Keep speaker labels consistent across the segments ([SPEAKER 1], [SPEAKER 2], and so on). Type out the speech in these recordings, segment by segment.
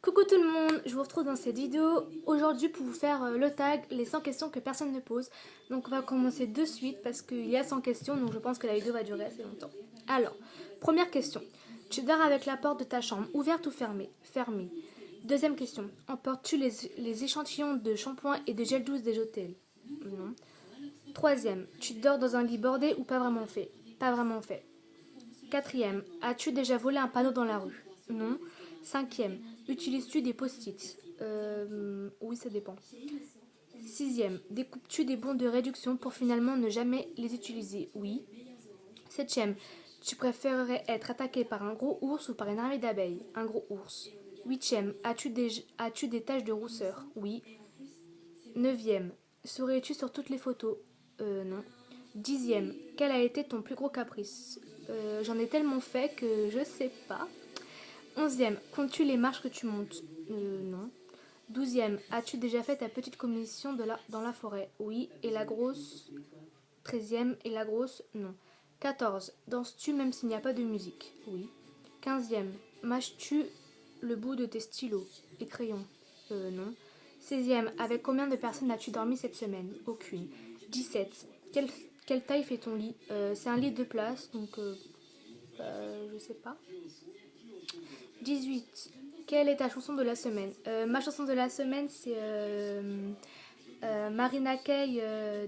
[SPEAKER 1] Coucou tout le monde, je vous retrouve dans cette vidéo aujourd'hui pour vous faire le tag, les 100 questions que personne ne pose. Donc on va commencer de suite parce qu'il y a 100 questions, donc je pense que la vidéo va durer assez longtemps. Alors, première question, tu dors avec la porte de ta chambre ouverte ou fermée? Fermée. Deuxième question, emportes-tu les échantillons de shampoing et de gel douce des hôtels? Non. Troisième, tu dors dans un lit bordé ou pas vraiment fait? Pas vraiment fait. Quatrième, as-tu déjà volé un panneau dans la rue? Non. Cinquième, utilises-tu des post-it? Oui, ça dépend. Sixième, découpes-tu des bons de réduction pour finalement ne jamais les utiliser? Oui. Septième, tu préférerais être attaqué par un gros ours ou par une armée d'abeilles? Un gros ours. Huitième, as-tu des taches de rousseur? Oui. Neuvième, souris-tu sur toutes les photos? Non. Dixième, quel a été ton plus gros caprice? J'en ai tellement fait que je sais pas. Onzième, comptes-tu les marches que tu montes? Non. Douzième, as-tu déjà fait ta petite commission dans la forêt? Oui. Et la grosse? Treizième, et la grosse? Non. 14. Danses-tu même s'il n'y a pas de musique? Oui. Quinzième, mâches-tu le bout de tes stylos et crayons? Non. Seizième, avec combien de personnes as-tu dormi cette semaine? Aucune. 17. Quelle taille fait ton lit? C'est un lit de place, donc je sais pas. 18. Quelle est ta chanson de la semaine? Ma chanson de la semaine, c'est Marina Kaye,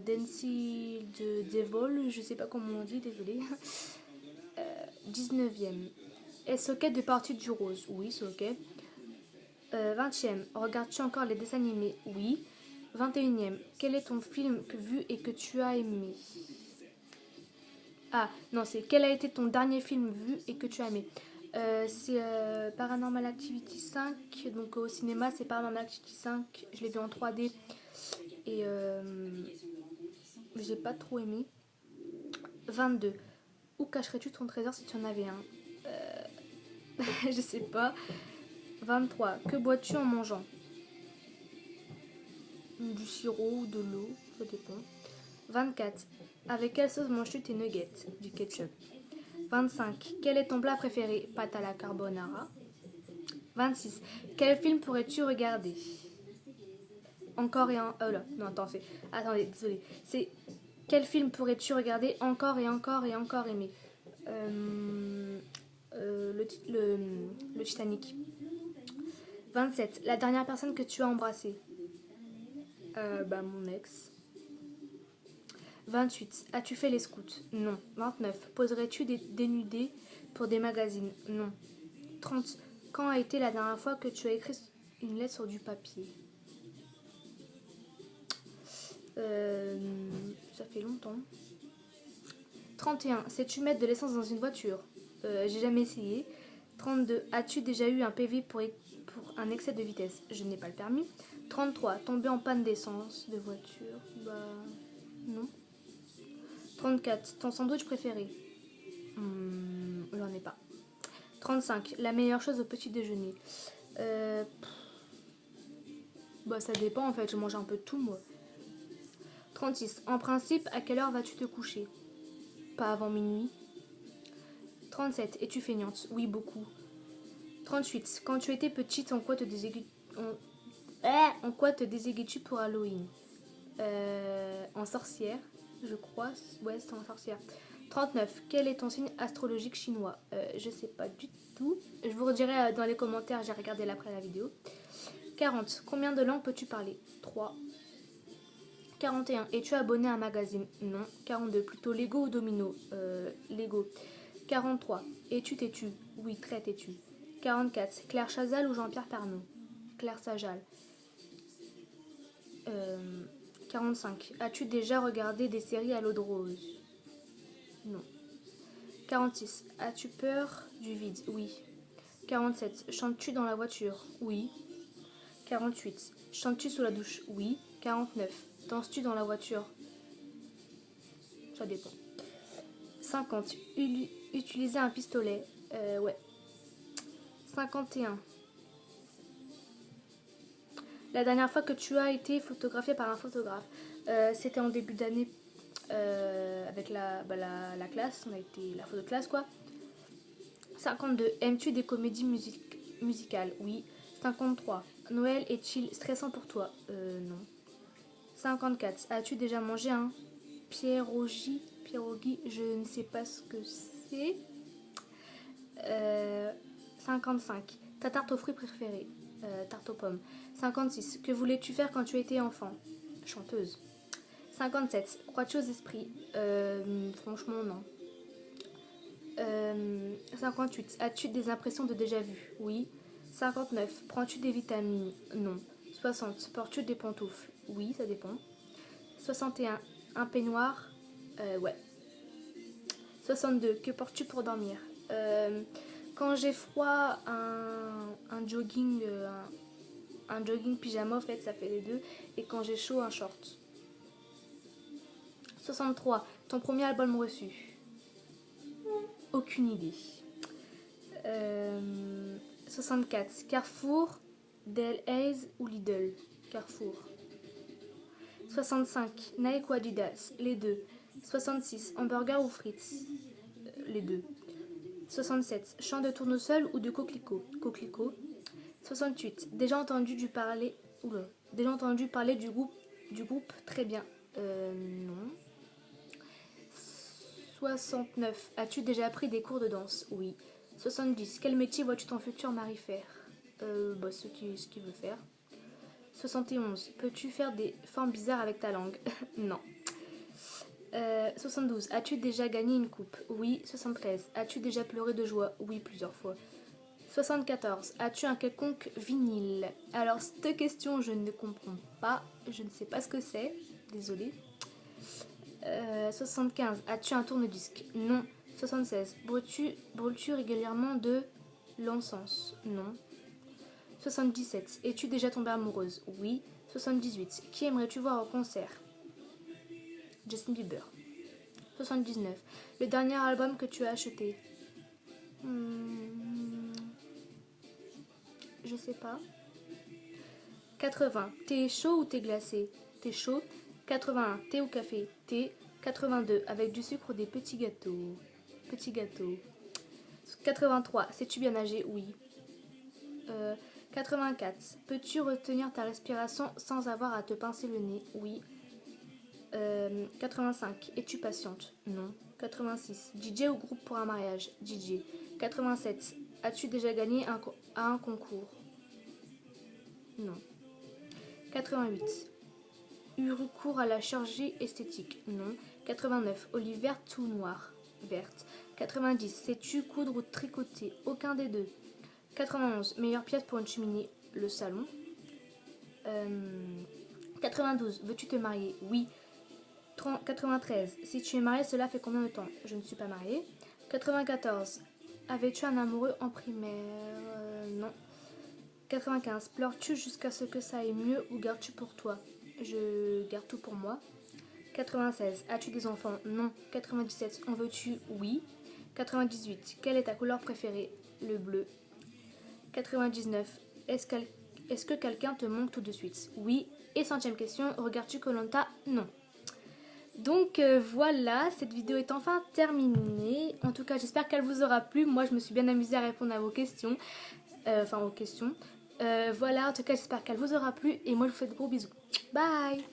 [SPEAKER 1] Dancy de Devil. Je sais pas comment on dit, désolé. 19e. Est-ce ok de partir du rose? Oui, c'est ok. 20e. Regardes-tu encore les dessins animés? Oui. 21e. Quel est ton film vu et que tu as aimé? Ah, non, c'est quel a été ton dernier film vu et que tu as aimé? C'est Paranormal Activity 5. Donc au cinéma, c'est Paranormal Activity 5. Je l'ai vu en 3D et j'ai pas trop aimé. 22. Où cacherais-tu ton trésor si tu en avais un? Je sais pas. 23. Que bois-tu en mangeant? Du sirop ou de l'eau, ça dépend. 24. Avec quelle sauce manges-tu tes nuggets? Du ketchup. 25. Quel est ton plat préféré? Pâte à la carbonara. 26. Quel film pourrais-tu regarder? Encore et un... Oh là, non, attends, c'est... Attendez, désolé. C'est... Quel film pourrais-tu regarder encore et encore et encore aimer? Le Titanic. 27. La dernière personne que tu as embrassée? Mon ex. 28. As-tu fait les scouts? Non. 29. Poserais-tu des nudés pour des magazines? Non. 30. Quand a été la dernière fois que tu as écrit une lettre sur du papier? Ça fait longtemps. 31. Sais-tu mettre de l'essence dans une voiture? J'ai jamais essayé. 32. As-tu déjà eu un PV pour un excès de vitesse? Je n'ai pas le permis. 33. Tomber en panne d'essence de voiture? Non. 34. Ton sandwich préféré? J'en ai pas. 35. La meilleure chose au petit déjeuner? Ça dépend en fait, je mange un peu de tout moi. 36. En principe, à quelle heure vas-tu te coucher? Pas avant minuit. 37. Es-tu feignante? Oui, beaucoup. 38. Quand tu étais petite, en quoi te déséguais-tu pour Halloween? En sorcière, je crois. Ouais, c'était en sorcière. 39. Quel est ton signe astrologique chinois? Je sais pas du tout. Je vous redirai dans les commentaires, j'ai regardé après la vidéo. 40. Combien de langues peux-tu parler? 3. 41. Es-tu abonné à un magazine? Non. 42. Plutôt Lego ou Domino? Lego. 43. Es-tu têtu? Oui, très têtu. 44. Claire Chazal ou Jean-Pierre Pernaut? Claire Sajal. 45. As-tu déjà regardé des séries à l'eau de rose? Non. 46. As-tu peur du vide? Oui. 47. Chantes-tu dans la voiture? Oui. 48. Chantes-tu sous la douche? Oui. 49. Danses-tu dans la voiture? Ça dépend. 50. Utiliser un pistolet? Ouais. 51. La dernière fois que tu as été photographié par un photographe? C'était en début d'année avec la classe. On a été la photo de classe quoi. 52. Aimes-tu des comédies musicales? Oui. 53. Noël est chill, stressant pour toi? Non. 54. As-tu déjà mangé un pierogi? Pierogi, je ne sais pas ce que c'est. 55. Ta tarte aux fruits préférée? Tarte aux pommes. 56. Que voulais-tu faire quand tu étais enfant? Chanteuse. 57. Crois-tu aux esprits? Franchement, non. 58. As-tu des impressions de déjà-vu? Oui. 59. Prends-tu des vitamines? Non. 60. Portes-tu des pantoufles? Oui, ça dépend. 61. Un peignoir? Ouais. 62. Que portes-tu pour dormir? Quand j'ai froid, un jogging, un jogging pyjama, en fait, ça fait les deux. Et quand j'ai chaud, un short. 63. Ton premier album reçu? Aucune idée. 64. Carrefour, Delhaize ou Lidl? Carrefour. 65. Nike ou Adidas? Les deux. 66. Hamburger ou frites? Les deux. 67. Champ de tournesol ou de coquelicot? Coquelicot. 68. Déjà entendu parler du groupe Très bien? Non. 69. As-tu déjà pris des cours de danse? Oui. 70. Quel métier vois-tu ton futur mari faire? Ce qu'il veut faire. 71. Peux-tu faire des formes bizarres avec ta langue? Non. 72. As-tu déjà gagné une coupe? Oui. 73. As-tu déjà pleuré de joie? Oui, plusieurs fois. 74. As-tu un quelconque vinyle? Alors, cette question, je ne comprends pas. Je ne sais pas ce que c'est. Désolée. 75. As-tu un tourne-disque? Non. 76. Brûles-tu régulièrement de l'encens? Non. 77. Es-tu déjà tombée amoureuse? Oui. 78. Qui aimerais-tu voir au concert? Justin Bieber. 79. Le dernier album que tu as acheté? Je sais pas. 80. Thé chaud ou thé glacé? Thé chaud. 81. Thé ou café? Thé. 82. Avec du sucre ou des petits gâteaux? Petits gâteaux. 83. Sais-tu bien nager? Oui. 84. Peux-tu retenir ta respiration sans avoir à te pincer le nez? Oui. 85. Es-tu patiente? Non. 86. DJ ou groupe pour un mariage? DJ. 87. As-tu déjà gagné à un concours? Non. 88. Eu recours à la chirurgie esthétique? Non. 89. Olive verte ou noire? Verte. 90. Sais-tu coudre ou tricoter? Aucun des deux. 91. Meilleure pièce pour une cheminée? Le salon. 92. Veux-tu te marier? Oui. 93. Si tu es mariée, cela fait combien de temps? Je ne suis pas mariée. 94. Avais-tu un amoureux en primaire? Non. 95. Pleures-tu jusqu'à ce que ça aille mieux ou gardes-tu pour toi? Je garde tout pour moi. 96. As-tu des enfants? Non. 97. En veux-tu? Oui. 98. Quelle est ta couleur préférée? Le bleu. 99. Est-ce que quelqu'un te manque tout de suite? Oui. Et centième question, regardes-tu koh Lanta? Non. Donc voilà, cette vidéo est enfin terminée. En tout cas, j'espère qu'elle vous aura plu. Moi, je me suis bien amusée à répondre à vos questions. Voilà, en tout cas, j'espère qu'elle vous aura plu. Et moi, je vous fais de gros bisous. Bye!